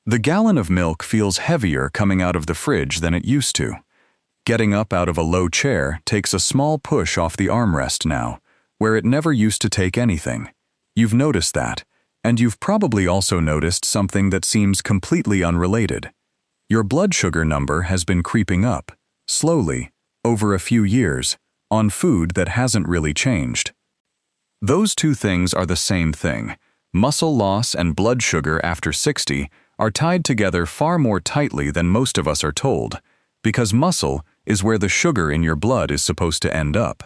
The gallon of milk feels heavier coming out of the fridge than it used to. Getting up out of a low chair takes a small push off the armrest now, where it never used to take anything. You've noticed that, and you've probably also noticed something that seems completely unrelated. Your blood sugar number has been creeping up, slowly, over a few years, on food that hasn't really changed. Those two things are the same thing. Muscle loss and blood sugar after 60 are tied together far more tightly than most of us are told, because muscle is where the sugar in your blood is supposed to end up.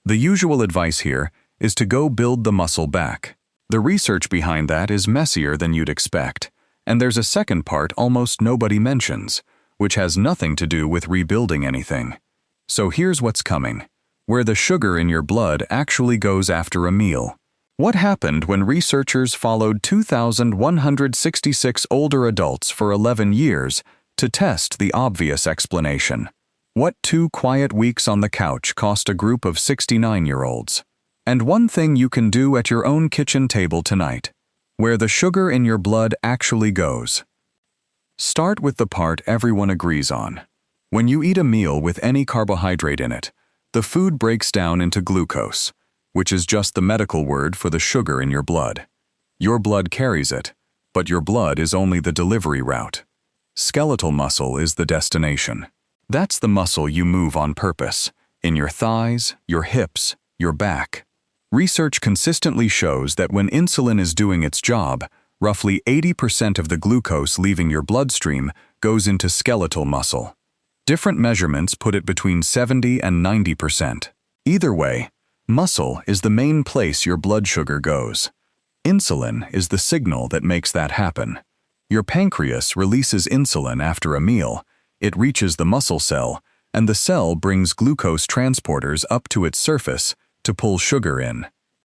The usual advice here is to go build the muscle back. The research behind that is messier than you'd expect, and there's a second part almost nobody mentions, which has nothing to do with rebuilding anything. So here's what's coming: where the sugar in your blood actually goes after a meal. What happened when researchers followed 2,166 older adults for 11 years to test the obvious explanation? What 2 quiet weeks on the couch cost a group of 69-year-olds? And one thing you can do at your own kitchen table tonight: where the sugar in your blood actually goes. Start with the part everyone agrees on. When you eat a meal with any carbohydrate in it, the food breaks down into glucose, which is just the medical word for the sugar in your blood. Your blood carries it, but your blood is only the delivery route. Skeletal muscle is the destination. That's the muscle you move on purpose, in your thighs, your hips, your back. Research consistently shows that when insulin is doing its job, roughly 80% of the glucose leaving your bloodstream goes into skeletal muscle. Different measurements put it between 70 and 90%. Either way, muscle is the main place your blood sugar goes. Insulin is the signal that makes that happen. Your pancreas releases insulin after a meal. It reaches the muscle cell, and the cell brings glucose transporters up to its surface to pull sugar in.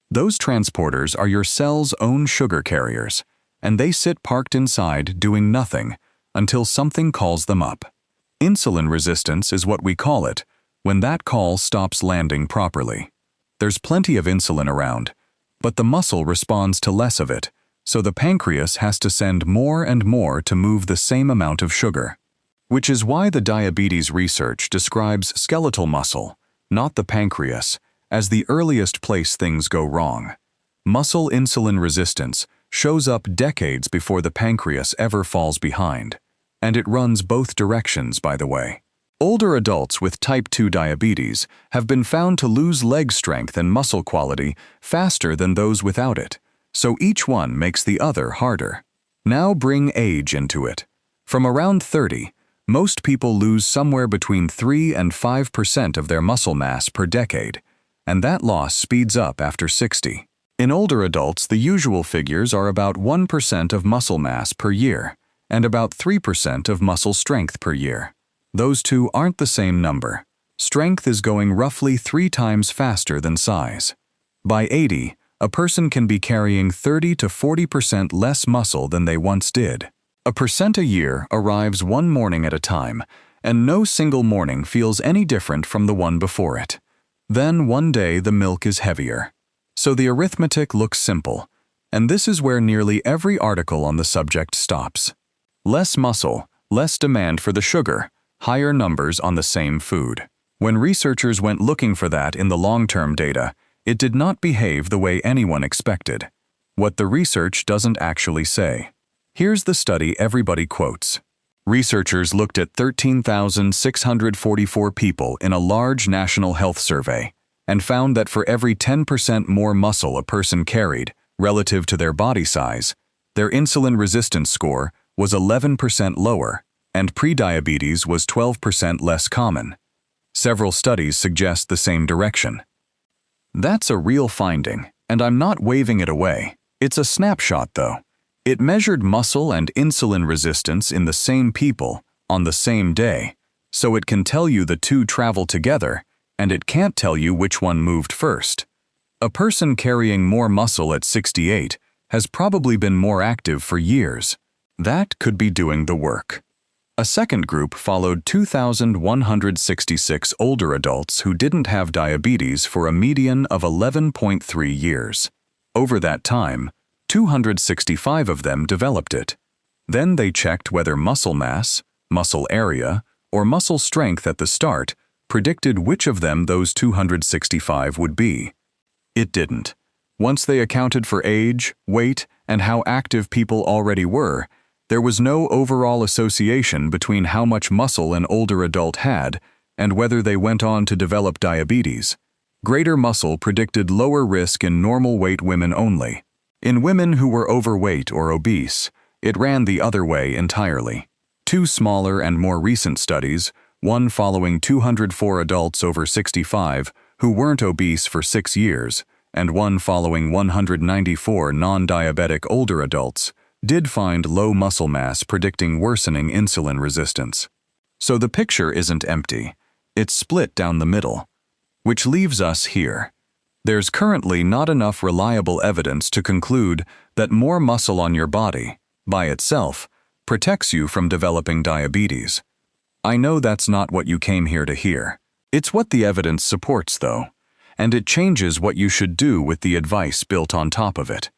Those transporters are your cell's own sugar carriers, and they sit parked inside doing nothing until something calls them up. Insulin resistance is what we call it, when that call stops landing properly. There's plenty of insulin around, but the muscle responds to less of it, so the pancreas has to send more and more to move the same amount of sugar. Which is why the diabetes research describes skeletal muscle, not the pancreas, as the earliest place things go wrong. Muscle insulin resistance shows up decades before the pancreas ever falls behind. And it runs both directions, by the way. Older adults with type 2 diabetes have been found to lose leg strength and muscle quality faster than those without it, so each one makes the other harder. Now bring age into it. From around 30, most people lose somewhere between 3 and 5% of their muscle mass per decade, and that loss speeds up after 60. In older adults, the usual figures are about 1% of muscle mass per year, and about 3% of muscle strength per year. Those two aren't the same number. Strength is going roughly 3 times faster than size. By 80, a person can be carrying 30 to 40% less muscle than they once did. A percent a year arrives one morning at a time, and no single morning feels any different from the one before it. Then one day the milk is heavier. So the arithmetic looks simple, and this is where nearly every article on the subject stops. Less muscle, less demand for the sugar, higher numbers on the same food. When researchers went looking for that in the long-term data, it did not behave the way anyone expected. What the research doesn't actually say. Here's the study everybody quotes. Researchers looked at 13,644 people in a large national health survey and found that for every 10% more muscle a person carried relative to their body size, their insulin resistance score was 11% lower, and prediabetes was 12% less common. Several studies suggest the same direction. That's a real finding, and I'm not waving it away. It's a snapshot, though. It measured muscle and insulin resistance in the same people on the same day, so it can tell you the two travel together, and it can't tell you which one moved first. A person carrying more muscle at 68 has probably been more active for years. That could be doing the work. A second group followed 2,166 older adults who didn't have diabetes for a median of 11.3 years. Over that time, 265 of them developed it. Then they checked whether muscle mass, muscle area, or muscle strength at the start predicted which of them those 265 would be. It didn't. Once they accounted for age, weight, and how active people already were, there was no overall association between how much muscle an older adult had and whether they went on to develop diabetes. Greater muscle predicted lower risk in normal weight women only. In women who were overweight or obese, it ran the other way entirely. Two smaller and more recent studies, one following 204 adults over 65 who weren't obese for 6 years, and one following 194 non-diabetic older adults, did find low muscle mass predicting worsening insulin resistance. So the picture isn't empty. It's split down the middle. Which leaves us here. There's currently not enough reliable evidence to conclude that more muscle on your body, by itself, protects you from developing diabetes. I know that's not what you came here to hear. It's what the evidence supports, though, and it changes what you should do with the advice built on top of it.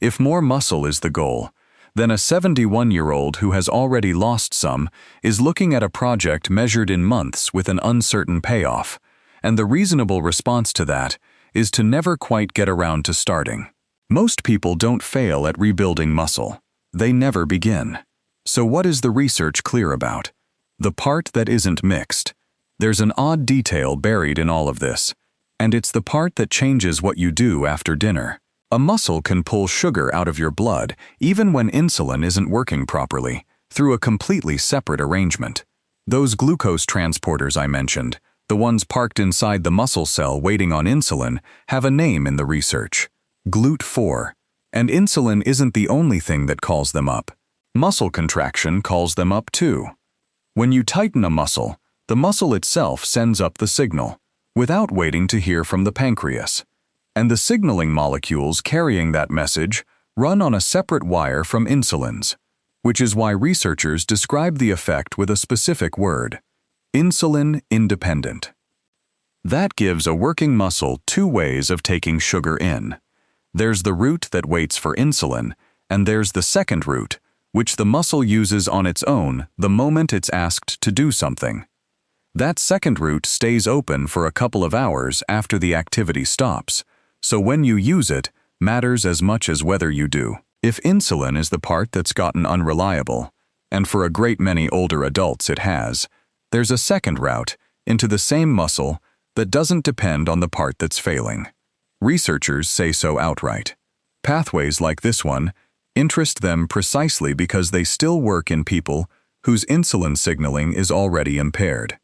If more muscle is the goal, then a 71-year-old who has already lost some is looking at a project measured in months with an uncertain payoff, and the reasonable response to that is to never quite get around to starting. Most people don't fail at rebuilding muscle. They never begin. So what is the research clear about? The part that isn't mixed. There's an odd detail buried in all of this, and it's the part that changes what you do after dinner. A muscle can pull sugar out of your blood even when insulin isn't working properly, through a completely separate arrangement. Those glucose transporters I mentioned, the ones parked inside the muscle cell waiting on insulin, have a name in the research: GLUT4. And insulin isn't the only thing that calls them up. Muscle contraction calls them up too. When you tighten a muscle, the muscle itself sends up the signal, without waiting to hear from the pancreas. And the signaling molecules carrying that message run on a separate wire from insulins, which is why researchers describe the effect with a specific word: insulin independent. That gives a working muscle two ways of taking sugar in. There's the route that waits for insulin, and there's the second route, which the muscle uses on its own the moment it's asked to do something. That second route stays open for a couple of hours after the activity stops, so when you use it matters as much as whether you do. If insulin is the part that's gotten unreliable, and for a great many older adults it has, there's a second route into the same muscle that doesn't depend on the part that's failing. Researchers say so outright. Pathways like this one interest them precisely because they still work in people whose insulin signaling is already impaired.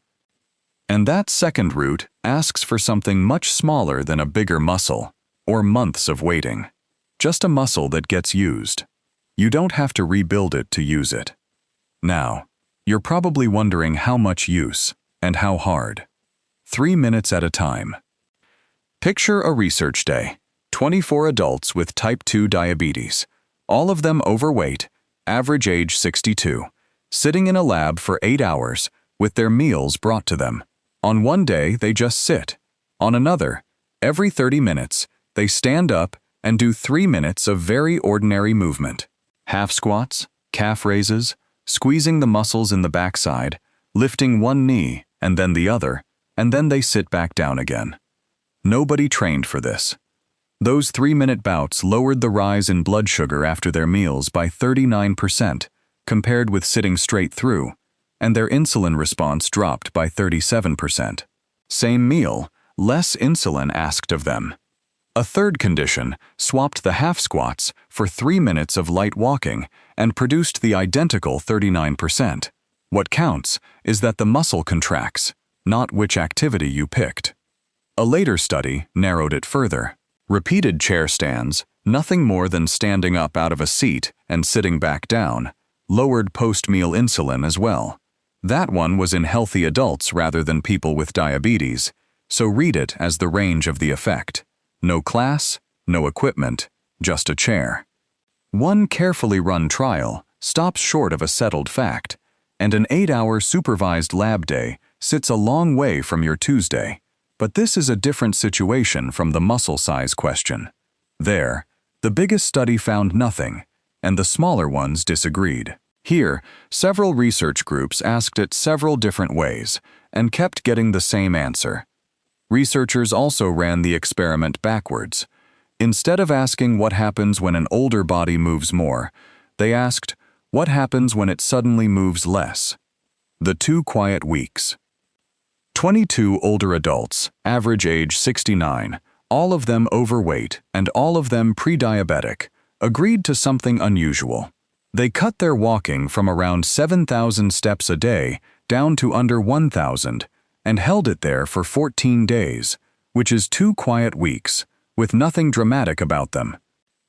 And that second route asks for something much smaller than a bigger muscle, or months of waiting. Just a muscle that gets used. You don't have to rebuild it to use it. Now, you're probably wondering how much use, and how hard. 3 minutes at a time. Picture a research day. 24 adults with type 2 diabetes, all of them overweight, average age 62, sitting in a lab for 8 hours with their meals brought to them. On one day, they just sit. On another, every 30 minutes, they stand up and do 3 minutes of very ordinary movement. Half squats, calf raises, squeezing the muscles in the backside, lifting one knee and then the other, and then they sit back down again. Nobody trained for this. Those 3-minute bouts lowered the rise in blood sugar after their meals by 39%, compared with sitting straight through, and their insulin response dropped by 37%. Same meal, less insulin asked of them. A third condition swapped the half squats for 3 minutes of light walking and produced the identical 39%. What counts is that the muscle contracts, not which activity you picked. A later study narrowed it further. Repeated chair stands, nothing more than standing up out of a seat and sitting back down, lowered post-meal insulin as well. That one was in healthy adults rather than people with diabetes, so read it as the range of the effect. No class, no equipment, just a chair. One carefully run trial stops short of a settled fact, and an 8-hour supervised lab day sits a long way from your Tuesday. But this is a different situation from the muscle size question. There, the biggest study found nothing, and the smaller ones disagreed. Here, several research groups asked it several different ways and kept getting the same answer. Researchers also ran the experiment backwards. Instead of asking what happens when an older body moves more, they asked, what happens when it suddenly moves less? The 2 quiet weeks. 22 older adults, average age 69, all of them overweight and all of them pre-diabetic, agreed to something unusual. They cut their walking from around 7,000 steps a day down to under 1,000 and held it there for 14 days, which is 2 quiet weeks, with nothing dramatic about them.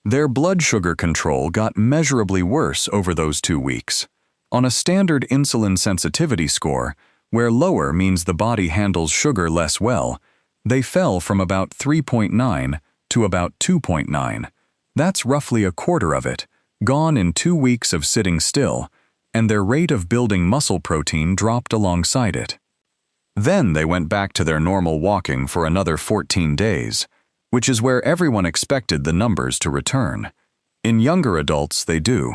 Their blood sugar control got measurably worse over those 2 weeks. On a standard insulin sensitivity score, where lower means the body handles sugar less well, they fell from about 3.9 to about 2.9. That's roughly a quarter of it, gone in 2 weeks of sitting still, and their rate of building muscle protein dropped alongside it. Then they went back to their normal walking for another 14 days, which is where everyone expected the numbers to return. In younger adults, they do.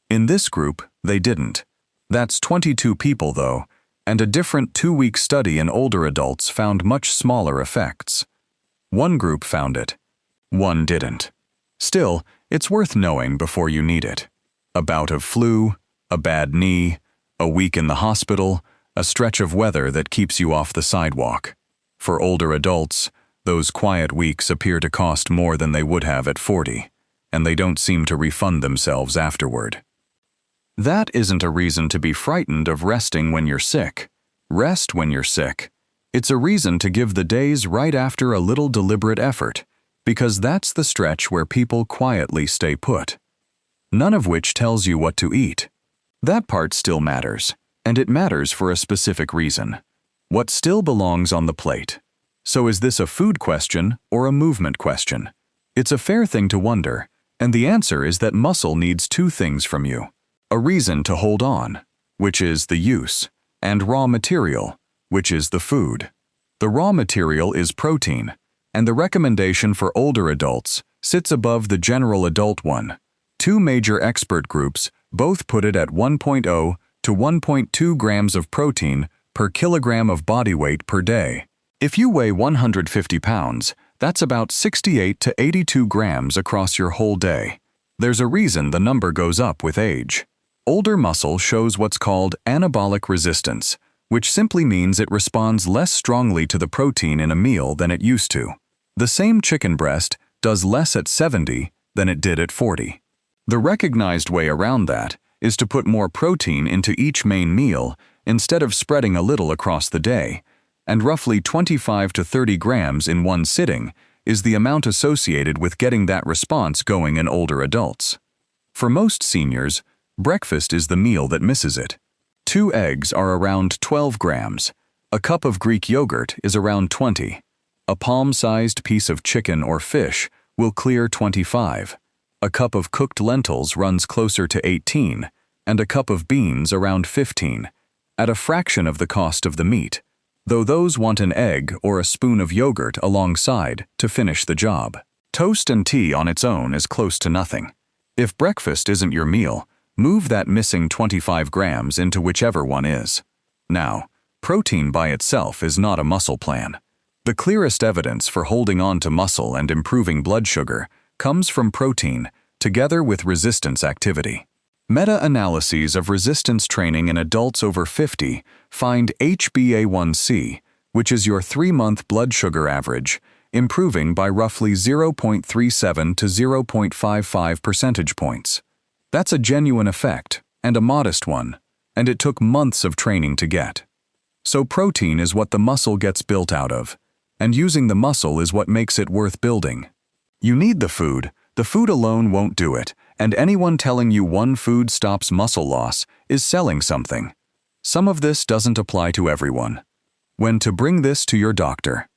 In this group, they didn't. That's 22 people, though, and a different 2-week study in older adults found much smaller effects. One group found it. One didn't. Still, it's worth knowing before you need it. A bout of flu, a bad knee, a week in the hospital, a stretch of weather that keeps you off the sidewalk. For older adults, those quiet weeks appear to cost more than they would have at 40, and they don't seem to refund themselves afterward. That isn't a reason to be frightened of resting when you're sick. Rest when you're sick. It's a reason to give the days right after a little deliberate effort, because that's the stretch where people quietly stay put. None of which tells you what to eat. That part still matters, and it matters for a specific reason. What still belongs on the plate. So is this a food question or a movement question? It's a fair thing to wonder, and the answer is that muscle needs 2 things from you. A reason to hold on, which is the use, and raw material, which is the food. The raw material is protein, and the recommendation for older adults sits above the general adult one. 2 major expert groups both put it at 1.0 to 1.2 grams of protein per kilogram of body weight per day. If you weigh 150 pounds, that's about 68 to 82 grams across your whole day. There's a reason the number goes up with age. Older muscle shows what's called anabolic resistance, which simply means it responds less strongly to the protein in a meal than it used to. The same chicken breast does less at 70 than it did at 40. The recognized way around that is to put more protein into each main meal instead of spreading a little across the day, and roughly 25 to 30 grams in one sitting is the amount associated with getting that response going in older adults. For most seniors, breakfast is the meal that misses it. 2 eggs are around 12 grams. A cup of Greek yogurt is around 20. A palm-sized piece of chicken or fish will clear 25. A cup of cooked lentils runs closer to 18, and a cup of beans around 15, at a fraction of the cost of the meat, though those want an egg or a spoon of yogurt alongside to finish the job. Toast and tea on its own is close to nothing. If breakfast isn't your meal, move that missing 25 grams into whichever one is. Now, protein by itself is not a muscle plan. The clearest evidence for holding on to muscle and improving blood sugar comes from protein, together with resistance activity. Meta-analyses of resistance training in adults over 50 find HbA1c, which is your 3-month blood sugar average, improving by roughly 0.37 to 0.55 percentage points. That's a genuine effect, and a modest one, and it took months of training to get. So protein is what the muscle gets built out of, and using the muscle is what makes it worth building. You need the food alone won't do it, and anyone telling you one food stops muscle loss is selling something. Some of this doesn't apply to everyone. When to bring this to your doctor.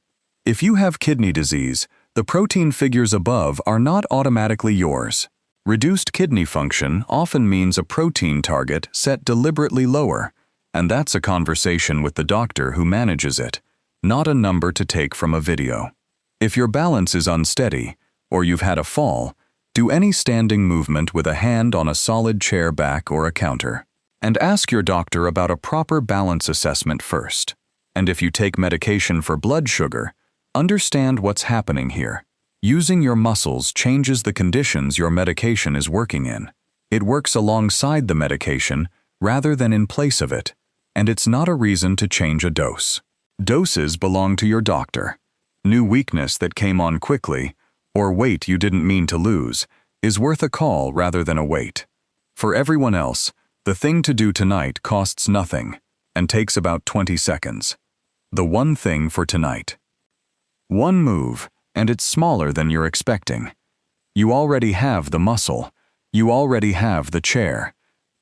If you have kidney disease, the protein figures above are not automatically yours. Reduced kidney function often means a protein target set deliberately lower, and that's a conversation with the doctor who manages it, not a number to take from a video. If your balance is unsteady, or you've had a fall, Do any standing movement with a hand on a solid chair back or a counter. And ask your doctor about a proper balance assessment first. And if you take medication for blood sugar, understand what's happening here. Using your muscles changes the conditions your medication is working in. It works alongside the medication rather than in place of it, and it's not a reason to change a dose. Doses belong to your doctor. New weakness that came on quickly, or weight you didn't mean to lose, is worth a call rather than a wait. For everyone else, the thing to do tonight costs nothing and takes about 20 seconds. The one thing for tonight. One move, and it's smaller than you're expecting. You already have the muscle. You already have the chair.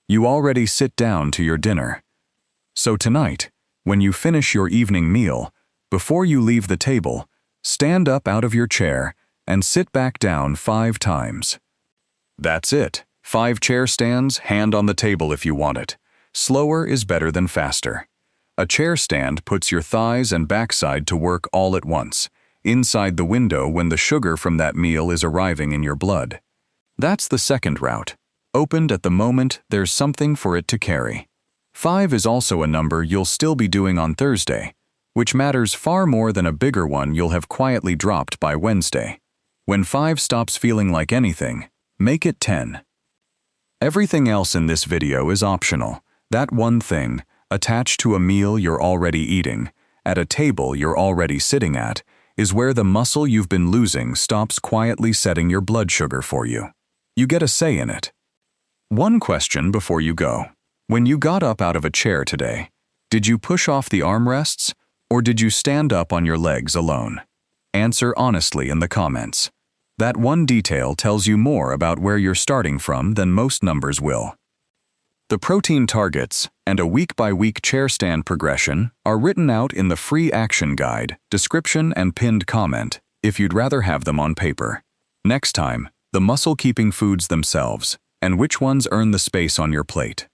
You already sit down to your dinner. So tonight, when you finish your evening meal, before you leave the table, stand up out of your chair and sit back down 5 times. That's it. 5 chair stands, hand on the table if you want it. Slower is better than faster. A chair stand puts your thighs and backside to work all at once, inside the window when the sugar from that meal is arriving in your blood. That's the second route. Opened at the moment there's something for it to carry. 5 is also a number you'll still be doing on Thursday, which matters far more than a bigger one you'll have quietly dropped by Wednesday. When 5 stops feeling like anything, make it 10. Everything else in this video is optional. That one thing, attached to a meal you're already eating, at a table you're already sitting at, is where the muscle you've been losing stops quietly setting your blood sugar for you. You get a say in it. One question before you go. When you got up out of a chair today, did you push off the armrests, or did you stand up on your legs alone? Answer honestly in the comments. That one detail tells you more about where you're starting from than most numbers will. The protein targets and a week-by-week chair stand progression are written out in the free action guide, description and pinned comment if you'd rather have them on paper. Next time, the muscle-keeping foods themselves and which ones earn the space on your plate.